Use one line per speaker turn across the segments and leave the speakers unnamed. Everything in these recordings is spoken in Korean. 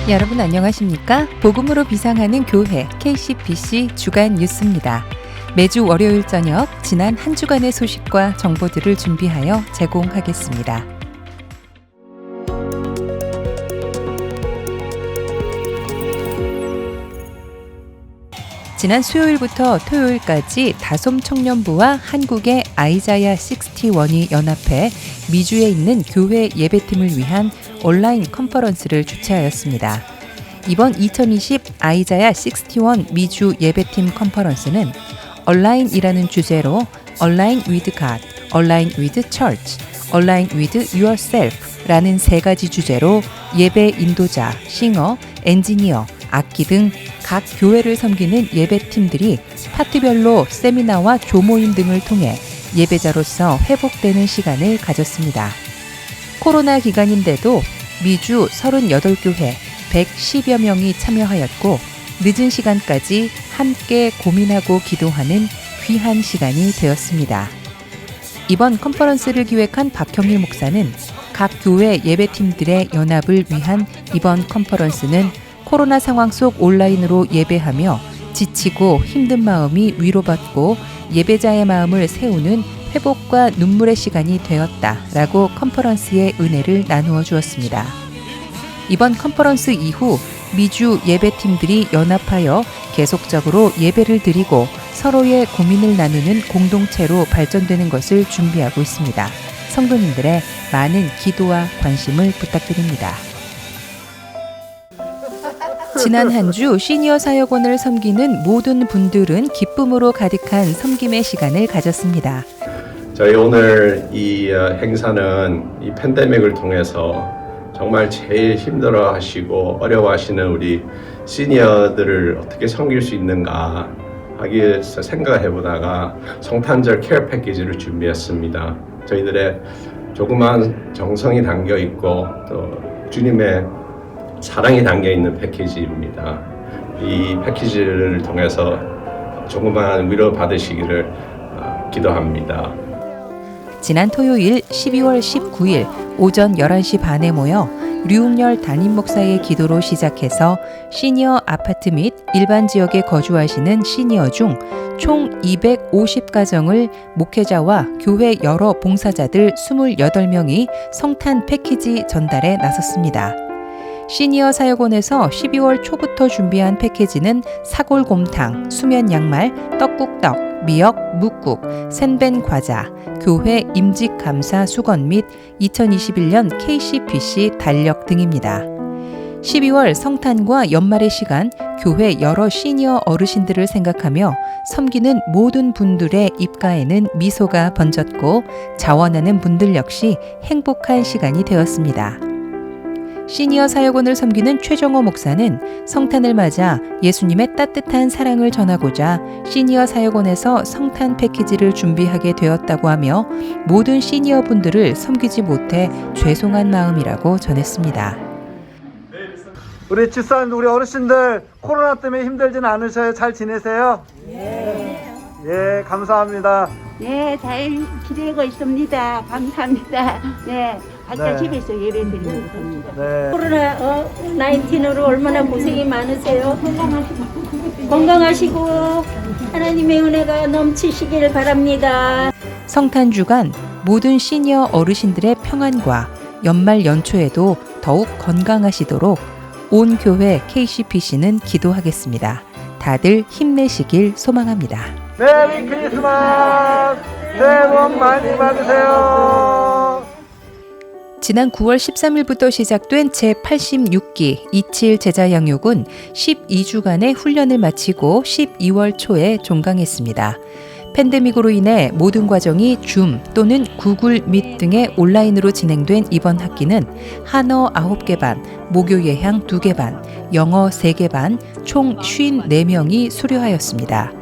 여러분 안녕하십니까? 복음으로 비상하는 교회 KCBC 주간 뉴스입니다. 매주 월요일 저녁 지난 한 주간의 소식과 정보들을 준비하여 제공하겠습니다. 지난 수요일부터 토요일까지 다솜 청년부와 한국의 아이자야 61이 연합해 미주에 있는 교회 예배팀을 위한 온라인 컨퍼런스를 주최하였습니다. 이번 2020 아이자야 61 미주 예배팀 컨퍼런스는 온라인이라는 주제로 Align with God, Align with Church, Align with Yourself 라는 세 가지 주제로 예배 인도자, 싱어, 엔지니어, 악기 등 각 교회를 섬기는 예배팀들이 파트별로 세미나와 조모임 등을 통해 예배자로서 회복되는 시간을 가졌습니다. 코로나 기간인데도 미주 38교회 110여 명이 참여하였고 늦은 시간까지 함께 고민하고 기도하는 귀한 시간이 되었습니다. 이번 컨퍼런스를 기획한 박형일 목사는 각 교회 예배팀들의 연합을 위한 이번 컨퍼런스는 코로나 상황 속 온라인으로 예배하며 지치고 힘든 마음이 위로받고 예배자의 마음을 세우는 회복과 눈물의 시간이 되었다라고 컨퍼런스의 은혜를 나누어 주었습니다. 이번 컨퍼런스 이후 미주 예배팀들이 연합하여 계속적으로 예배를 드리고 서로의 고민을 나누는 공동체로 발전되는 것을 준비하고 있습니다. 성도님들의 많은 기도와 관심을 부탁드립니다. 지난 한 주 시니어 사역원을 섬기는 모든 분들은 기쁨으로 가득한 섬김의 시간을 가졌습니다.
저희 오늘 이 행사는 이 팬데믹을 통해서 정말 제일 힘들어하시고 어려워하시는 우리 시니어들을 어떻게 섬길 수 있는가 하기 위해서 생각을 해보다가 성탄절 케어 패키지를 준비했습니다. 저희들의 조그만 정성이 담겨 있고 또 주님의 사랑이 담겨있는 패키지입니다. 이 패키지를 통해서 조그만 위로 받으시기를 기도합니다.
지난 토요일 12월 19일 오전 11시 반에 모여 류웅열 담임 목사의 기도로 시작해서 시니어 아파트 및 일반 지역에 거주하시는 시니어 중 총 250가정을 목회자와 교회 여러 봉사자들 28명이 성탄 패키지 전달에 나섰습니다. 시니어 사역원에서 12월 초부터 준비한 패키지는 사골곰탕, 수면 양말, 떡국떡, 미역, 묵국, 생벤 과자, 교회 임직 감사 수건 및 2021년 KCBC 달력 등입니다. 12월 성탄과 연말의 시간, 교회 여러 시니어 어르신들을 생각하며 섬기는 모든 분들의 입가에는 미소가 번졌고 자원하는 분들 역시 행복한 시간이 되었습니다. 시니어 사역원을 섬기는 최정호 목사는 성탄을 맞아 예수님의 따뜻한 사랑을 전하고자 시니어 사역원에서 성탄 패키지를 준비하게 되었다고 하며 모든 시니어 분들을 섬기지 못해 죄송한 마음이라고 전했습니다.
우리 집사님, 우리 어르신들 코로나 때문에 힘들진 않으셔요? 잘 지내세요? 예, 감사합니다.
네, 잘 기대고 있습니다. 감사합니다. 네, 각자 집에서 예배드리고 있습니다.
네.
코로나 19으로 얼마나 고생이 많으세요. 건강하시고 하나님의 은혜가 넘치시길 바랍니다.
성탄 주간 모든 시니어 어르신들의 평안과 연말 연초에도 더욱 건강하시도록 온 교회 KCBC는 기도하겠습니다. 다들 힘내시길 소망합니다.
메리 크리스마스! 새해 복 많이 받으세요!
지난 9월 13일부터 시작된 제86기 27 제자 양육은 12주간의 훈련을 마치고 12월 초에 종강했습니다. 팬데믹으로 인해 모든 과정이 줌 또는 구글 밋 등의 온라인으로 진행된 이번 학기는 한어 9개 반, 모교 예향 2개 반, 영어 3개 반, 총 54명이 수료하였습니다.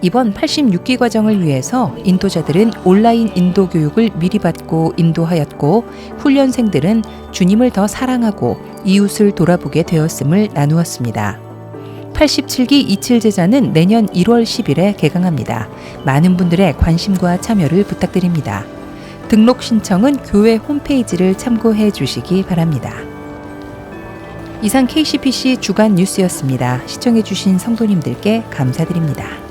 이번 86기 과정을 위해서 인도자들은 온라인 인도 교육을 미리 받고 인도하였고 훈련생들은 주님을 더 사랑하고 이웃을 돌아보게 되었음을 나누었습니다. 87기 27제자는 내년 1월 10일에 개강합니다. 많은 분들의 관심과 참여를 부탁드립니다. 등록 신청은 교회 홈페이지를 참고해 주시기 바랍니다. 이상 KCPC 주간 뉴스였습니다. 시청해주신 성도님들께 감사드립니다.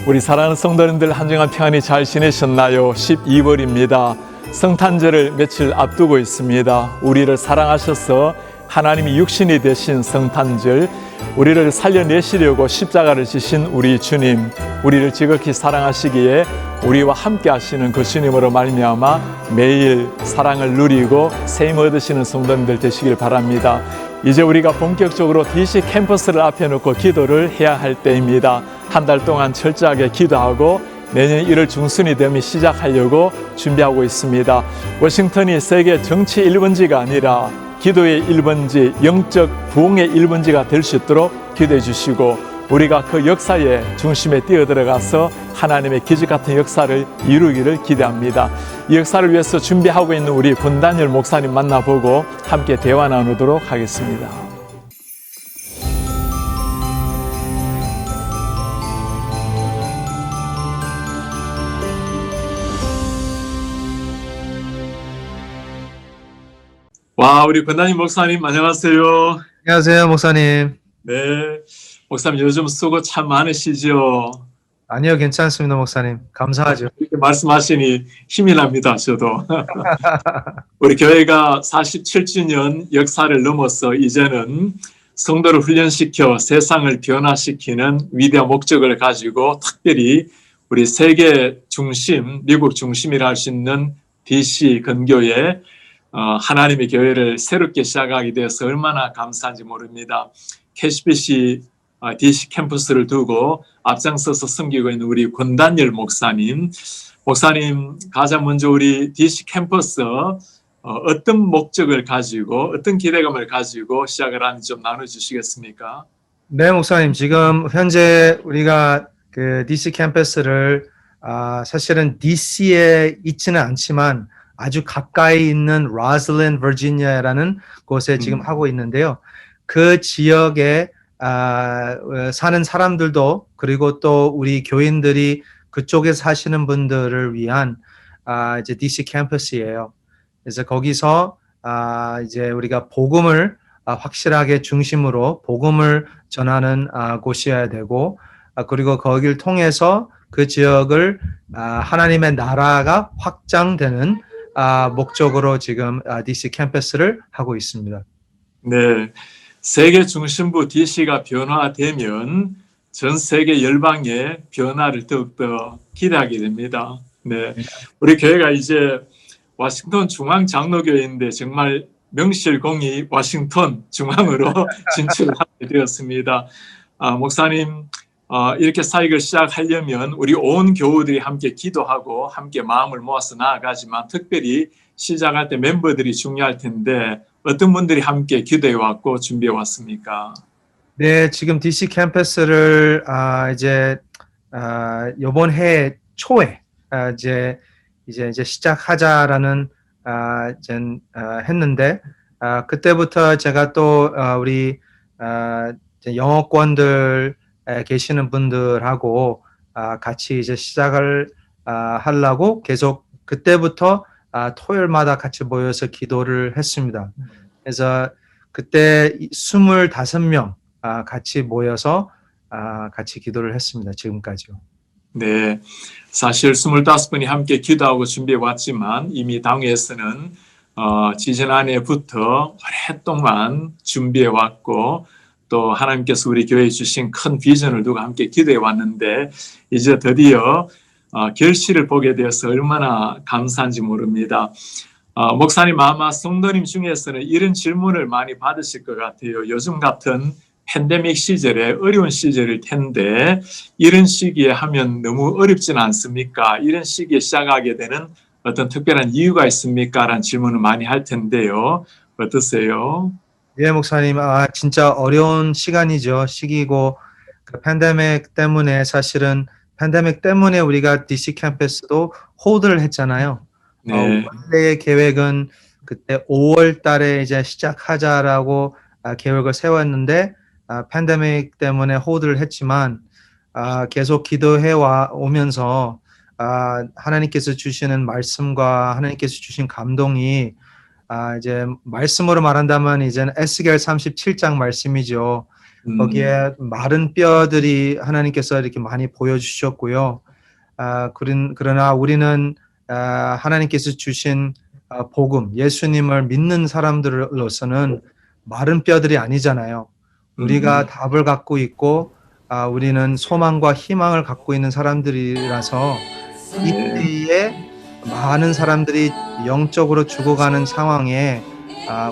우리 사랑하는 성도님들 한 주간 평안히 잘 지내셨나요? 12월입니다. 성탄절을 며칠 앞두고 있습니다. 우리를 사랑하셔서 하나님이 육신이 되신 성탄절, 우리를 살려내시려고 십자가를 지신 우리 주님, 우리를 지극히 사랑하시기에 우리와 함께 하시는 그 주님으로 말미암아 매일 사랑을 누리고 샘 얻으시는 성도님들 되시길 바랍니다. 이제 우리가 본격적으로 DC 캠퍼스를 앞에 놓고 기도를 해야 할 때입니다. 한 달 동안 철저하게 기도하고 내년 1월 중순이 되면 시작하려고 준비하고 있습니다. 워싱턴이 세계 정치 1번지가 아니라 기도의 1번지, 영적 부흥의 1번지가 될 수 있도록 기도해 주시고 우리가 그 역사의 중심에 뛰어들어가서 하나님의 기적 같은 역사를 이루기를 기대합니다. 이 역사를 위해서 준비하고 있는 우리 권단열 목사님 만나보고 함께 대화 나누도록 하겠습니다. 와, 우리 권단열 목사님 안녕하세요.
안녕하세요, 목사님.
네, 목사님 요즘 수고 참 많으시죠?
아니요, 괜찮습니다, 목사님. 감사하죠.
이렇게 말씀하시니 힘이 납니다, 저도. 우리 교회가 47주년 역사를 넘어서 이제는 성도를 훈련시켜 세상을 변화시키는 위대한 목적을 가지고 특별히 우리 세계 중심, 미국 중심이라 할 수 있는 DC 근교에 하나님의 교회를 새롭게 시작하게 되어서 얼마나 감사한지 모릅니다. KCPC DC 캠퍼스를 두고 앞장서서 섬기고 있는 우리 권단열 목사님. 목사님, 가장 먼저 우리 DC 캠퍼스 어떤 목적을 가지고 어떤 기대감을 가지고 시작을 하는지 좀 나눠주시겠습니까?
네, 목사님. 지금 현재 우리가 그 DC 캠퍼스를 사실은 DC에 있지는 않지만 아주 가까이 있는 로즐랜드, 버지니아라는 곳에 지금 하고 있는데요. 그 지역에 사는 사람들도 그리고 또 우리 교인들이 그쪽에 사시는 분들을 위한 이제 DC 캠퍼스예요. 그래서 거기서 이제 우리가 복음을 확실하게 중심으로 복음을 전하는 곳이어야 되고 그리고 거기를 통해서 그 지역을 하나님의 나라가 확장되는 목적으로 지금 DC 캠퍼스를 하고 있습니다.
네, 세계 중심부 DC가 변화되면 전 세계 열방의 변화를 더욱더 기대하게 됩니다. 네, 우리 교회가 이제 워싱턴 중앙 장로교회인데 정말 명실공히 워싱턴 중앙으로 진출하게 되었습니다. 목사님, 이렇게 사역을 시작하려면 우리 온 교우들이 함께 기도하고 함께 마음을 모아서 나아가지만 특별히 시작할 때 멤버들이 중요할 텐데 어떤 분들이 함께 기도해 왔고 준비해 왔습니까?
네, 지금 DC 캠퍼스를 이제 이번 해 초에 이제 시작하자라는 했는데 그때부터 제가 또 우리 영어권들 계시는 분들하고 같이 이제 시작을 하려고 계속 그때부터 토요일마다 같이 모여서 기도를 했습니다. 그래서 그때 25명 같이 모여서 같이 기도를 했습니다. 지금까지요.
네, 사실 25분이 함께 기도하고 준비해 왔지만 이미 당회에서는 지지난해부터 오랫동안 준비해 왔고 또 하나님께서 우리 교회에 주신 큰 비전을 두고 함께 기도해 왔는데 이제 드디어 결실을 보게 되어서 얼마나 감사한지 모릅니다. 목사님, 아마 성도님 중에서는 이런 질문을 많이 받으실 것 같아요. 요즘 같은 팬데믹 시절에 어려운 시절일 텐데 이런 시기에 하면 너무 어렵지는 않습니까? 이런 시기에 시작하게 되는 어떤 특별한 이유가 있습니까? 라는 질문을 많이 할 텐데요. 어떠세요?
예, 목사님, 진짜 어려운 시기고, 그 팬데믹 때문에 사실은 팬데믹 때문에 우리가 DC 캠퍼스도 홀드를 했잖아요.
네.
원래의 계획은 그때 5월 달에 이제 시작하자라고 계획을 세웠는데, 팬데믹 때문에 홀드를 했지만, 계속 기도해 오면서, 하나님께서 주시는 말씀과 하나님께서 주신 감동이 이제 말씀으로 말한다면 이제는 에스겔 37장 말씀이죠. 거기에 마른 뼈들이 하나님께서 이렇게 많이 보여주셨고요. 그러나 우리는 하나님께서 주신 복음, 예수님을 믿는 사람들로서는 마른 뼈들이 아니잖아요. 우리가 답을 갖고 있고 우리는 소망과 희망을 갖고 있는 사람들이라서 이때에 많은 사람들이 영적으로 죽어가는 상황에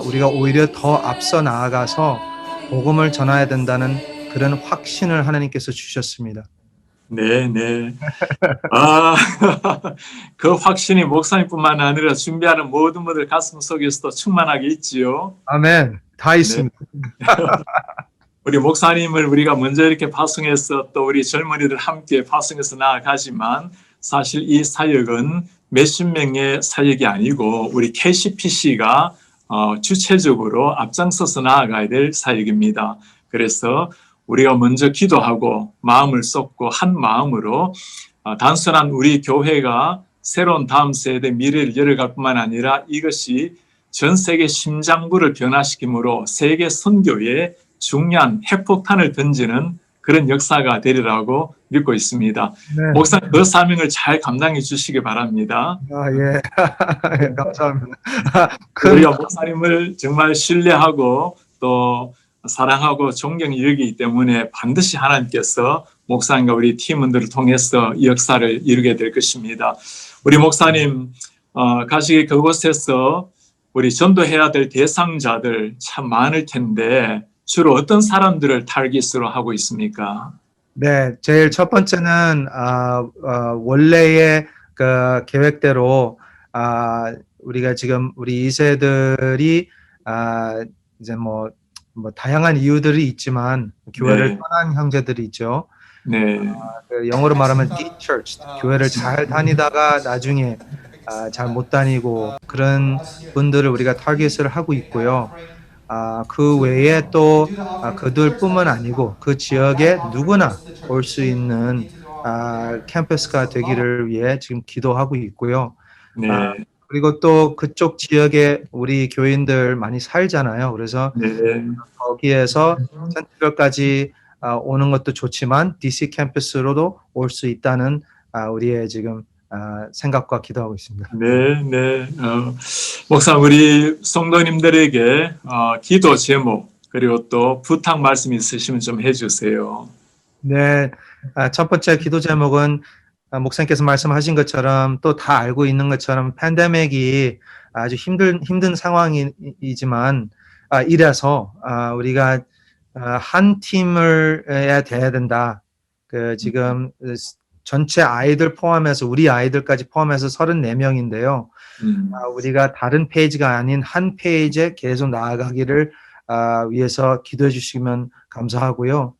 우리가 오히려 더 앞서 나아가서 복음을 전해야 된다는 그런 확신을 하나님께서 주셨습니다.
네, 네. 그 확신이 목사님뿐만 아니라 준비하는 모든 분들 가슴 속에서도 충만하게 있지요.
아멘. 다 있습니다.
우리 목사님을 우리가 먼저 이렇게 파송해서 또 우리 젊은이들 함께 파송해서 나아가지만 사실 이 사역은 몇십 명의 사역이 아니고 우리 KCPC가 주체적으로 앞장서서 나아가야 될 사역입니다. 그래서 우리가 먼저 기도하고 마음을 쏟고 한 마음으로 단순한 우리 교회가 새로운 다음 세대 미래를 열어갈 뿐만 아니라 이것이 전 세계 심장부를 변화시키므로 세계 선교에 중요한 핵폭탄을 던지는 그런 역사가 되리라고 믿고 있습니다.
네.
목사님 그 사명을 잘 감당해 주시기 바랍니다.
예. 감사합니다.
우리가 목사님을 정말 신뢰하고 또 사랑하고 존경히 여기기 때문에 반드시 하나님께서 목사님과 우리 팀원들을 통해서 이 역사를 이루게 될 것입니다. 우리 목사님 가시기 그곳에서 우리 전도해야 될 대상자들 참 많을 텐데 주로 어떤 사람들을 타깃으로 하고 있습니까?
네, 제일 첫 번째는 원래의 그 계획대로 우리가 지금 우리 2세들이 이제 뭐 다양한 이유들이 있지만 교회를
네.
떠난 형제들이 있죠.
네.
그 영어로 말하면 de-churched, 교회를 잘 다니다가 나중에 잘 못 다니고 그런 분들을 우리가 타겟을 하고 있고요. 그 외에 또 그들뿐만 아니고 그 지역에 누구나 올 수 있는 캠퍼스가 되기를 위해 지금 기도하고 있고요.
네.
그리고 또 그쪽 지역에 우리 교인들 많이 살잖아요. 그래서
네.
거기에서 센트럴까지 오는 것도 좋지만 DC 캠퍼스로도 올 수 있다는 우리의 지금 생각과 기도하고 있습니다.
네, 네. 목사 우리 성도님들에게 기도 제목 그리고 또 부탁 말씀 있으시면 좀 해주세요.
네, 첫 번째 기도 제목은 목사님께서 말씀하신 것처럼 또 다 알고 있는 것처럼 팬데믹이 아주 힘든 상황이지만 이래서 우리가 한 팀을 해야 된다. 그 지금 전체 아이들 포함해서 우리 아이들까지 포함해서 34명인데요. 우리가 다른 페이지가 아닌 한 페이지에 계속 나아가기를 위해서 기도해 주시면 감사하고요.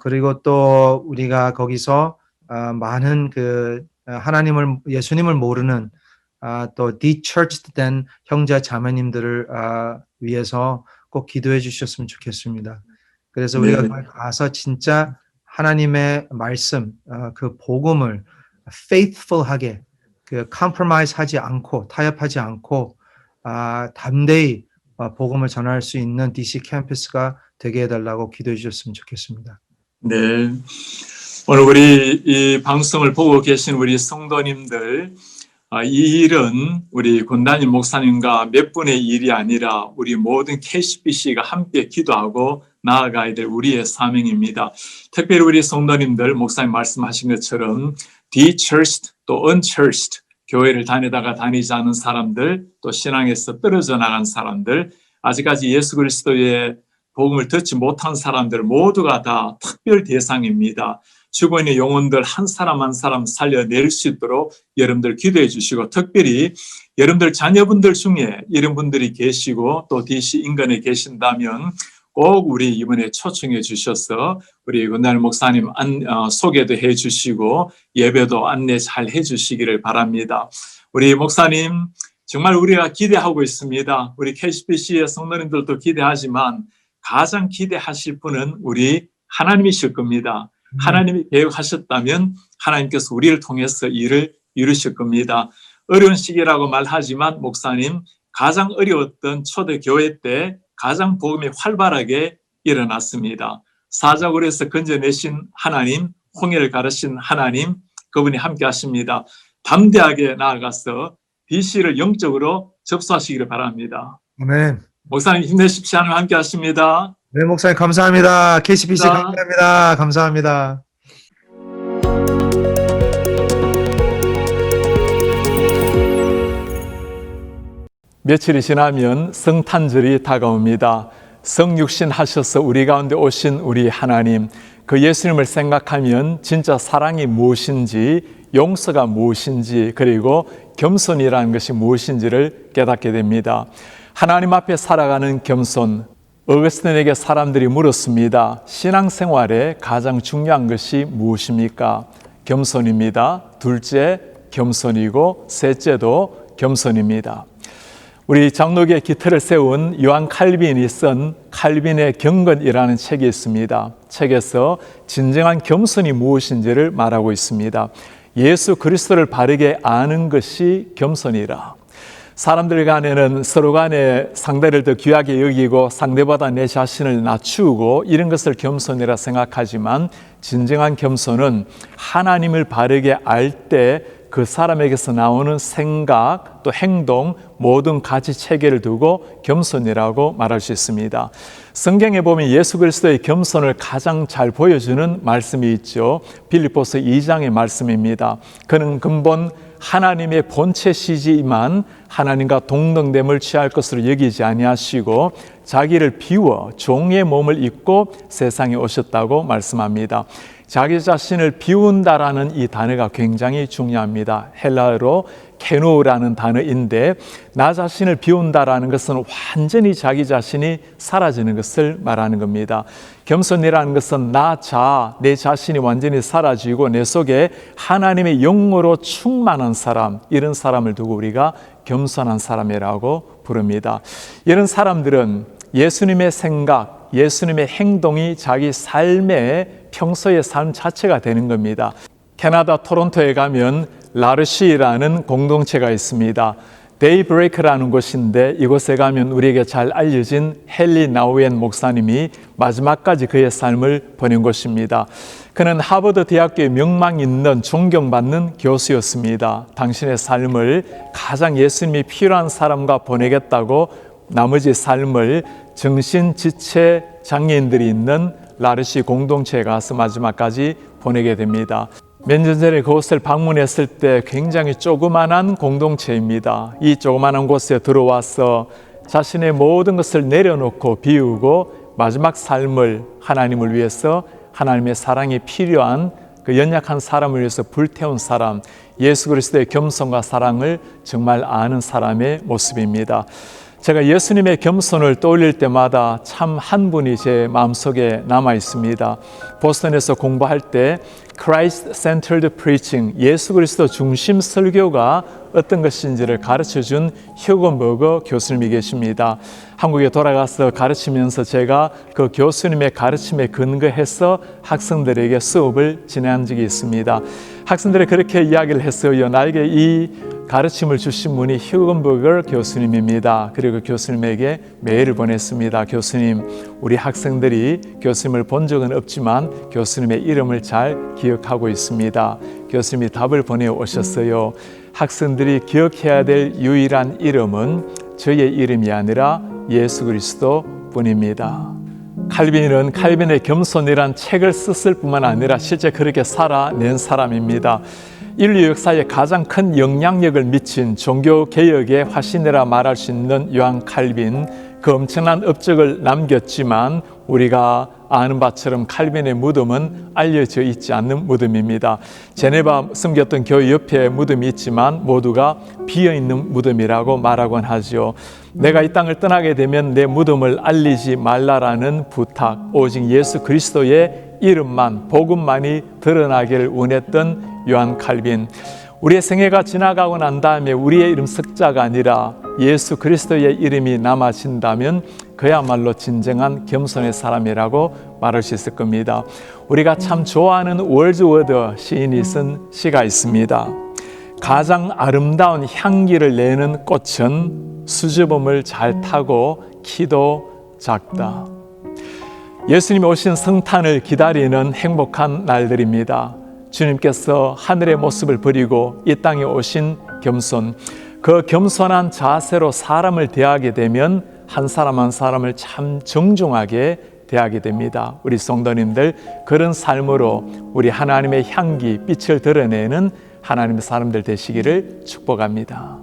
그리고 또 우리가 거기서 많은 그 하나님을 예수님을 모르는 또 de-churched 된 형제 자매님들을 위해서 꼭 기도해 주셨으면 좋겠습니다. 그래서 우리가 거기 가서 진짜 하나님의 말씀, 그 복음을 faithful하게 그 compromise 하지 않고 타협하지 않고 담대히 복음을 전할 수 있는 DC 캠퍼스가 되게 해달라고 기도해 주셨으면 좋겠습니다.
네. 오늘 우리 이 방송을 보고 계신 우리 성도님들 이 일은 우리 권단일 목사님과 몇 분의 일이 아니라 우리 모든 KCBC가 함께 기도하고 나아가야 될 우리의 사명입니다. 특별히 우리 성도님들 목사님 말씀하신 것처럼 de-churched 또 unchurched 교회를 다니다가 다니지 않은 사람들 또 신앙에서 떨어져 나간 사람들 아직까지 예수 그리스도의 복음을 듣지 못한 사람들 모두가 다 특별 대상입니다. 죽어 있는 영혼들 한 사람 한 사람 살려낼 수 있도록 여러분들 기도해 주시고, 특별히 여러분들 자녀분들 중에 이런 분들이 계시고 또 DC 인근에 계신다면 꼭 우리 이번에 초청해 주셔서 우리 은날 목사님 소개도 해 주시고 예배도 안내 잘 해 주시기를 바랍니다. 우리 목사님 정말 우리가 기대하고 있습니다. 우리 KCBC의 성도님들도 기대하지만 가장 기대하실 분은 우리 하나님이실 겁니다. 하나님이 계획하셨다면 하나님께서 우리를 통해서 일을 이루실 겁니다. 어려운 시기라고 말하지만 목사님, 가장 어려웠던 초대교회 때 가장 복음이 활발하게 일어났습니다. 사자굴에서 건져내신 하나님, 홍해를 가르신 하나님, 그분이 함께 하십니다. 담대하게 나아가서 DC를 영적으로 접수하시기를 바랍니다.
아멘.
목사님 힘내십시오. 하나님 함께 하십니다.
네, 목사님 감사합니다. KCBC
감사합니다.
감사합니다.
며칠이 지나면 성탄절이 다가옵니다. 성육신 하셔서 우리 가운데 오신 우리 하나님, 그 예수님을 생각하면 진짜 사랑이 무엇인지, 용서가 무엇인지, 그리고 겸손이라는 것이 무엇인지를 깨닫게 됩니다. 하나님 앞에 살아가는 겸손, 어거스틴에게 사람들이 물었습니다. 신앙생활에 가장 중요한 것이 무엇입니까? 겸손입니다. 둘째, 겸손이고 셋째도 겸손입니다. 우리 장로교의 기틀을 세운 요한 칼빈이 쓴 칼빈의 경건이라는 책이 있습니다. 책에서 진정한 겸손이 무엇인지를 말하고 있습니다. 예수 그리스도를 바르게 아는 것이 겸손이라. 사람들 간에는 서로 간에 상대를 더 귀하게 여기고 상대보다 내 자신을 낮추고 이런 것을 겸손이라 생각하지만, 진정한 겸손은 하나님을 바르게 알 때 그 사람에게서 나오는 생각 또 행동 모든 가치 체계를 두고 겸손이라고 말할 수 있습니다. 성경에 보면 예수 그리스도의 겸손을 가장 잘 보여주는 말씀이 있죠. 빌립보서 2장의 말씀입니다. 그는 근본 하나님의 본체시지만 하나님과 동등됨을 취할 것으로 여기지 아니하시고 자기를 비워 종의 몸을 입고 세상에 오셨다고 말씀합니다. 자기 자신을 비운다라는 이 단어가 굉장히 중요합니다. 헬라어로 케노라는 단어인데, 나 자신을 비운다라는 것은 완전히 자기 자신이 사라지는 것을 말하는 겁니다. 겸손이라는 것은 내 자신이 완전히 사라지고 내 속에 하나님의 영으로 충만한 사람, 이런 사람을 두고 우리가 겸손한 사람이라고 부릅니다. 이런 사람들은 예수님의 생각, 예수님의 행동이 자기 삶의 평소의 삶 자체가 되는 겁니다. 캐나다 토론토에 가면 라르시라는 공동체가 있습니다. 데이브레이크라는 곳인데, 이곳에 가면 우리에게 잘 알려진 헨리 나우엔 목사님이 마지막까지 그의 삶을 보낸 곳입니다. 그는 하버드 대학교의 명망 있는 존경받는 교수였습니다. 당신의 삶을 가장 예수님이 필요한 사람과 보내겠다고 나머지 삶을 정신지체 장애인들이 있는 라르시 공동체에 가서 마지막까지 보내게 됩니다. 몇 년 전에 그곳을 방문했을 때 굉장히 조그만한 공동체입니다. 이 조그만한 곳에 들어와서 자신의 모든 것을 내려놓고 비우고 마지막 삶을 하나님을 위해서, 하나님의 사랑이 필요한 그 연약한 사람을 위해서 불태운 사람, 예수 그리스도의 겸손과 사랑을 정말 아는 사람의 모습입니다. 제가 예수님의 겸손을 떠올릴 때마다 참 한 분이 제 마음속에 남아 있습니다. 보스턴에서 공부할 때 Christ-centered preaching, 예수 그리스도 중심 설교가 어떤 것인지를 가르쳐준 휴건버거 교수님이 계십니다. 한국에 돌아가서 가르치면서 제가 그 교수님의 가르침에 근거해서 학생들에게 수업을 진행한 적이 있습니다. 학생들이 그렇게 이야기를 했어요. 나에게 이 가르침을 주신 분이 휴건버거 교수님입니다. 그리고 교수님에게 메일을 보냈습니다. 교수님, 우리 학생들이 교수님을 본 적은 없지만 교수님의 이름을 잘 기억하고 있습니다. 교수님이 답을 보내오셨어요. 학생들이 기억해야 될 유일한 이름은 저의 이름이 아니라 예수 그리스도 뿐입니다. 칼빈은 칼빈의 겸손이란 책을 썼을 뿐만 아니라 실제 그렇게 살아낸 사람입니다. 인류 역사에 가장 큰 영향력을 미친 종교개혁의 화신이라 말할 수 있는 요한 칼빈, 그 엄청난 업적을 남겼지만 우리가 아는 바처럼 칼빈의 무덤은 알려져 있지 않는 무덤입니다. 제네바 섬겼던 교회 옆에 무덤이 있지만 모두가 비어있는 무덤이라고 말하곤 하죠. 내가 이 땅을 떠나게 되면 내 무덤을 알리지 말라라는 부탁, 오직 예수 그리스도의 이름만, 복음만이 드러나기를 원했던 요한 칼빈. 우리의 생애가 지나가고 난 다음에 우리의 이름 석자가 아니라 예수 그리스도의 이름이 남아진다면 그야말로 진정한 겸손의 사람이라고 말할 수 있을 겁니다. 우리가 참 좋아하는 월즈워드 시인이 쓴 시가 있습니다. 가장 아름다운 향기를 내는 꽃은 수줍음을 잘 타고 키도 작다. 예수님이 오신 성탄을 기다리는 행복한 날들입니다. 주님께서 하늘의 모습을 버리고 이 땅에 오신 겸손, 그 겸손한 자세로 사람을 대하게 되면 한 사람 한 사람을 참 정중하게 대하게 됩니다. 우리 성도님들, 그런 삶으로 우리 하나님의 향기, 빛을 드러내는 하나님의 사람들 되시기를 축복합니다.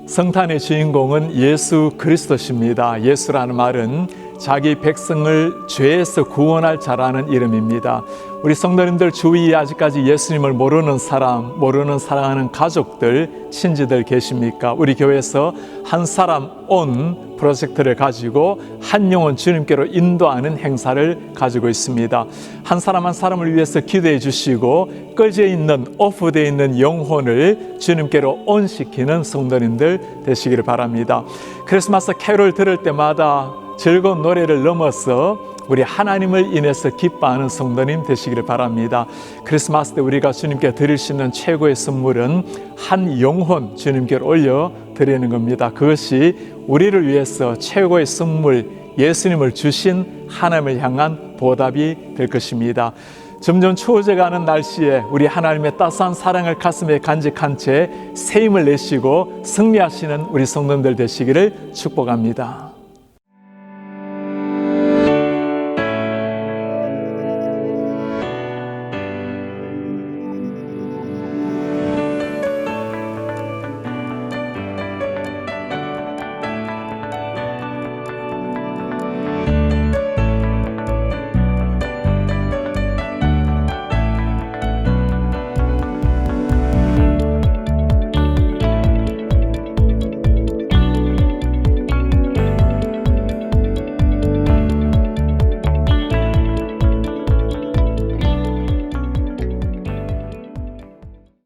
성탄의 주인공은 예수 그리스도십니다. 예수라는 말은 자기 백성을 죄에서 구원할 자라는 이름입니다. 우리 성도님들 주위에 아직까지 예수님을 모르는 사람, 모르는 사랑하는 가족들, 친지들 계십니까? 우리 교회에서 한 사람 온 프로젝트를 가지고 한 영혼 주님께로 인도하는 행사를 가지고 있습니다. 한 사람 한 사람을 위해서 기도해 주시고 꺼져 있는, 오프되어 있는 영혼을 주님께로 온시키는 성도님들 되시기를 바랍니다. 크리스마스 캐롤 들을 때마다 즐거운 노래를 넘어서 우리 하나님을 인해서 기뻐하는 성도님 되시기를 바랍니다. 크리스마스 때 우리가 주님께 드릴 수 있는 최고의 선물은 한 영혼 주님께 올려 드리는 겁니다. 그것이 우리를 위해서 최고의 선물, 예수님을 주신 하나님을 향한 보답이 될 것입니다. 점점 추워져가는 날씨에 우리 하나님의 따스한 사랑을 가슴에 간직한 채 새 힘을 내시고 승리하시는 우리 성도님들 되시기를 축복합니다.